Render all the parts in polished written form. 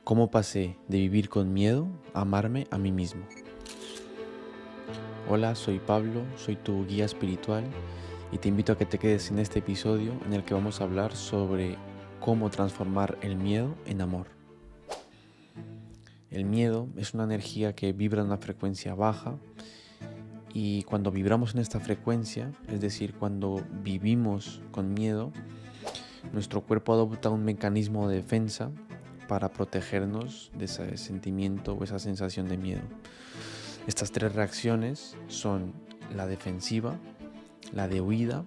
¿Cómo pasé de vivir con miedo a amarme a mí mismo? Hola, soy Pablo, soy tu guía espiritual y te invito a que te quedes en este episodio en el que vamos a hablar sobre cómo transformar el miedo en amor. El miedo es una energía que vibra en una frecuencia baja y cuando vibramos en esta frecuencia, es decir, cuando vivimos con miedo, nuestro cuerpo adopta un mecanismo de defensa para protegernos de ese sentimiento o esa sensación de miedo. Estas tres reacciones son la defensiva, la de huida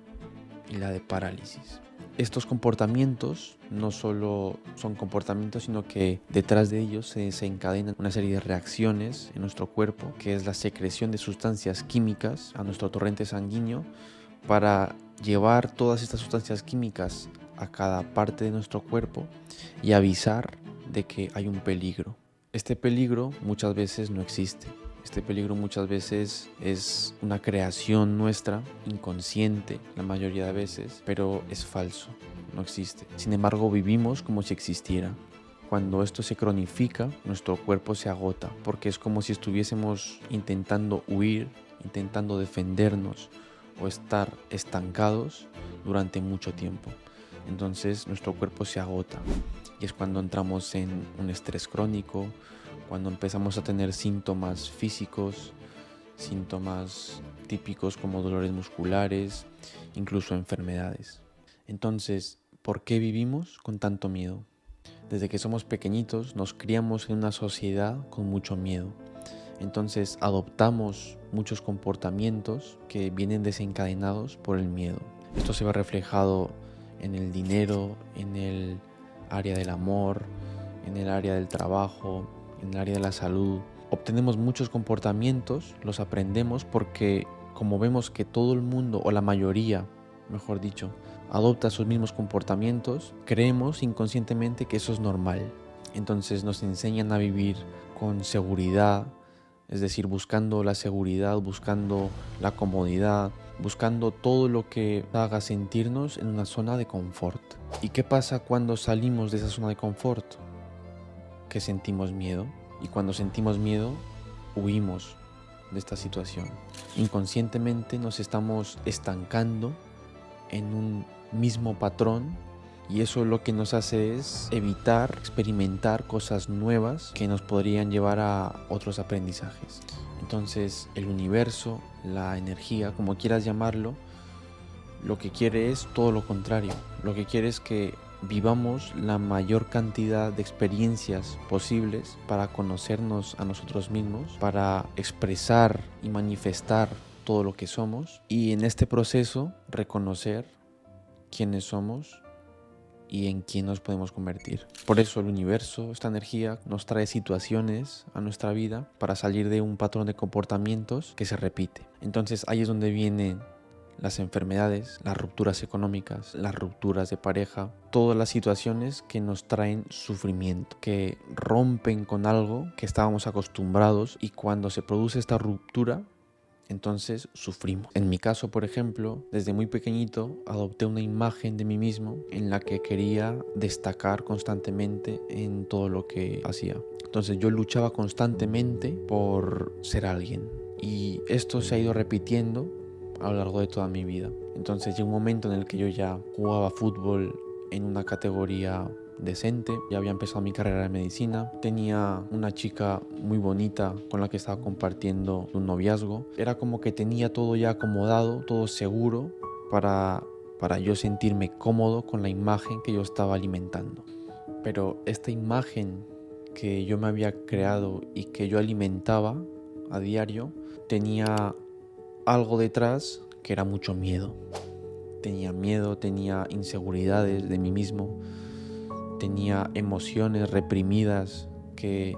y la de parálisis. Estos comportamientos no solo son comportamientos, sino que detrás de ellos se desencadenan una serie de reacciones en nuestro cuerpo, que es la secreción de sustancias químicas a nuestro torrente sanguíneo para llevar todas estas sustancias químicas a cada parte de nuestro cuerpo y avisar de que hay un peligro. Este peligro muchas veces no existe. Este peligro muchas veces es una creación nuestra, inconsciente la mayoría de veces, pero es falso, no existe. Sin embargo, vivimos como si existiera. Cuando esto se cronifica, nuestro cuerpo se agota, porque es como si estuviésemos intentando huir, intentando defendernos o estar estancados durante mucho tiempo. Entonces nuestro cuerpo se agota y es cuando entramos en un estrés crónico, cuando empezamos a tener síntomas físicos, síntomas típicos como dolores musculares, incluso enfermedades. Entonces, ¿por qué vivimos con tanto miedo? Desde que somos pequeñitos nos criamos en una sociedad con mucho miedo. Entonces adoptamos muchos comportamientos que vienen desencadenados por el miedo. Esto se ve reflejado en el dinero, en el área del amor, en el área del trabajo, en el área de la salud. Obtenemos muchos comportamientos, los aprendemos porque como vemos que todo el mundo, o la mayoría, mejor dicho, adopta sus mismos comportamientos, creemos inconscientemente que eso es normal. Entonces nos enseñan a vivir con seguridad, es decir, buscando la seguridad, buscando la comodidad, buscando todo lo que haga sentirnos en una zona de confort. ¿Y qué pasa cuando salimos de esa zona de confort? Que sentimos miedo, y cuando sentimos miedo, huimos de esta situación. Inconscientemente nos estamos estancando en un mismo patrón y eso lo que nos hace es evitar experimentar cosas nuevas que nos podrían llevar a otros aprendizajes. Entonces el universo, la energía, como quieras llamarlo, lo que quiere es todo lo contrario. Lo que quiere es que vivamos la mayor cantidad de experiencias posibles para conocernos a nosotros mismos, para expresar y manifestar todo lo que somos y en este proceso reconocer quiénes somos y en quién nos podemos convertir. Por eso el universo, esta energía, nos trae situaciones a nuestra vida para salir de un patrón de comportamientos que se repite. Entonces ahí es donde vienen las enfermedades, las rupturas económicas, las rupturas de pareja, todas las situaciones que nos traen sufrimiento, que rompen con algo que estábamos acostumbrados y cuando se produce esta ruptura, entonces sufrimos. En mi caso, por ejemplo, desde muy pequeñito adopté una imagen de mí mismo en la que quería destacar constantemente en todo lo que hacía. Entonces yo luchaba constantemente por ser alguien y esto se ha ido repitiendo a lo largo de toda mi vida. Entonces llegó un momento en el que yo ya jugaba fútbol en una categoría decente, ya había empezado mi carrera de medicina, tenía una chica muy bonita con la que estaba compartiendo un noviazgo, era como que tenía todo ya acomodado, todo seguro para yo sentirme cómodo con la imagen que yo estaba alimentando. Pero esta imagen que yo me había creado y que yo alimentaba a diario tenía algo detrás que era mucho miedo. Tenía miedo, tenía inseguridades de mí mismo, tenía emociones reprimidas que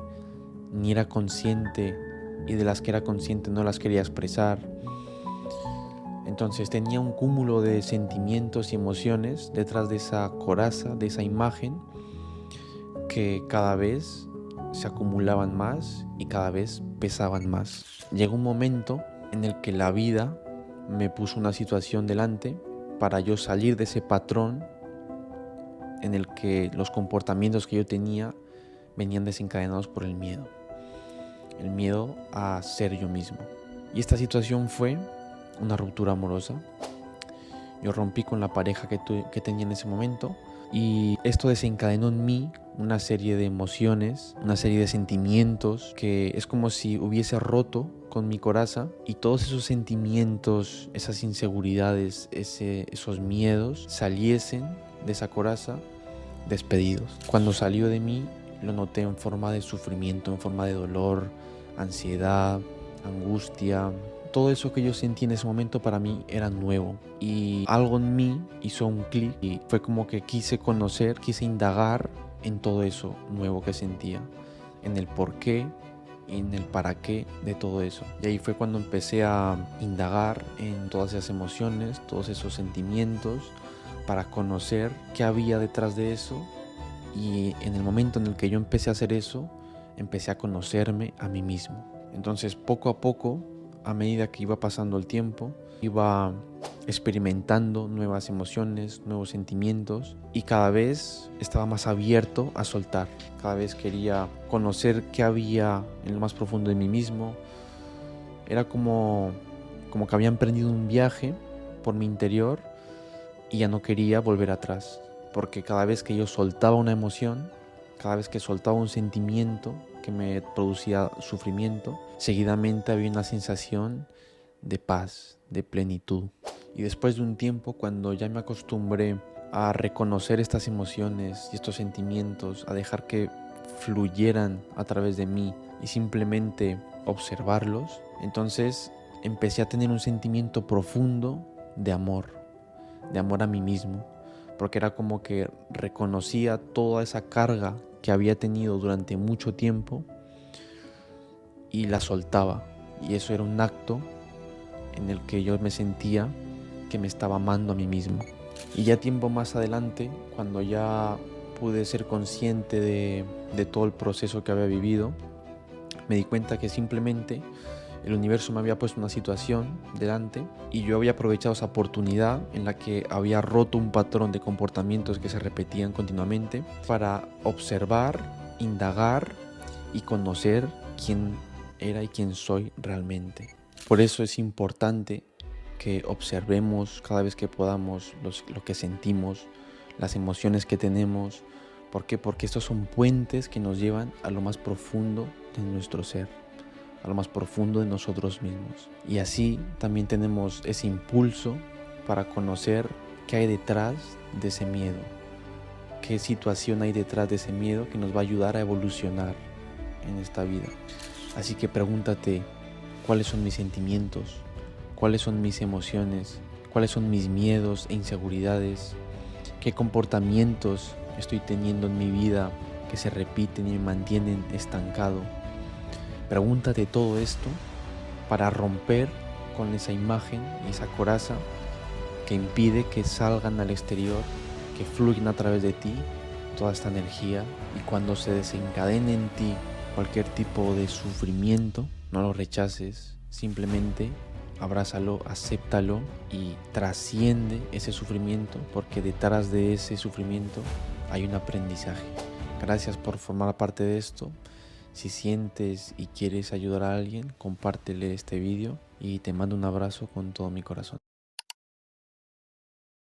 ni era consciente y de las que era consciente no las quería expresar. Entonces tenía un cúmulo de sentimientos y emociones detrás de esa coraza, de esa imagen, que cada vez se acumulaban más y cada vez pesaban más. Llegó un momento en el que la vida me puso una situación delante para yo salir de ese patrón en el que los comportamientos que yo tenía venían desencadenados por el miedo a ser yo mismo. Y esta situación fue una ruptura amorosa. Yo rompí con la pareja que tenía en ese momento y esto desencadenó en mí una serie de emociones, una serie de sentimientos que es como si hubiese roto con mi coraza y todos esos sentimientos, esas inseguridades, esos miedos saliesen de esa coraza despedidos. Cuando salió de mí lo noté en forma de sufrimiento, en forma de dolor, ansiedad, angustia. Todo eso que yo sentí en ese momento para mí era nuevo y algo en mí hizo un clic y fue como que quise conocer, quise indagar en todo eso nuevo que sentía, en el por qué y en el para qué de todo eso. Y ahí fue cuando empecé a indagar en todas esas emociones, todos esos sentimientos, para conocer qué había detrás de eso. Y en el momento en el que yo empecé a hacer eso, empecé a conocerme a mí mismo. Entonces poco a poco, a medida que iba pasando el tiempo, iba experimentando nuevas emociones, nuevos sentimientos y cada vez estaba más abierto a soltar. Cada vez quería conocer qué había en lo más profundo de mí mismo. Era como que había emprendido un viaje por mi interior y ya no quería volver atrás. Porque cada vez que yo soltaba una emoción, cada vez que soltaba un sentimiento que me producía sufrimiento, seguidamente había una sensación de paz, de plenitud. Y después de un tiempo, cuando ya me acostumbré a reconocer estas emociones y estos sentimientos, a dejar que fluyeran a través de mí y simplemente observarlos, entonces empecé a tener un sentimiento profundo de amor a mí mismo, porque era como que reconocía toda esa carga que había tenido durante mucho tiempo y la soltaba. Y eso era un acto en el que yo me sentía que me estaba amando a mí mismo. Y ya tiempo más adelante, cuando ya pude ser consciente de todo el proceso que había vivido, me di cuenta que simplemente el universo me había puesto una situación delante y yo había aprovechado esa oportunidad en la que había roto un patrón de comportamientos que se repetían continuamente para observar, indagar y conocer quién era y quién soy realmente. Por eso es importante que observemos cada vez que podamos lo que sentimos, las emociones que tenemos. ¿Por qué? Porque estos son puentes que nos llevan a lo más profundo de nuestro ser, a lo más profundo de nosotros mismos. Y así también tenemos ese impulso para conocer qué hay detrás de ese miedo, qué situación hay detrás de ese miedo que nos va a ayudar a evolucionar en esta vida. Así que pregúntate, ¿cuáles son mis sentimientos? ¿Cuáles son mis emociones? ¿Cuáles son mis miedos e inseguridades? ¿Qué comportamientos estoy teniendo en mi vida que se repiten y me mantienen estancado? Pregúntate todo esto para romper con esa imagen y esa coraza que impide que salgan al exterior, que fluyan a través de ti toda esta energía. Y cuando se desencadene en ti cualquier tipo de sufrimiento, no lo rechaces, simplemente abrázalo, acéptalo y trasciende ese sufrimiento, porque detrás de ese sufrimiento hay un aprendizaje. Gracias por formar parte de esto. Si sientes y quieres ayudar a alguien, compártele este vídeo y te mando un abrazo con todo mi corazón.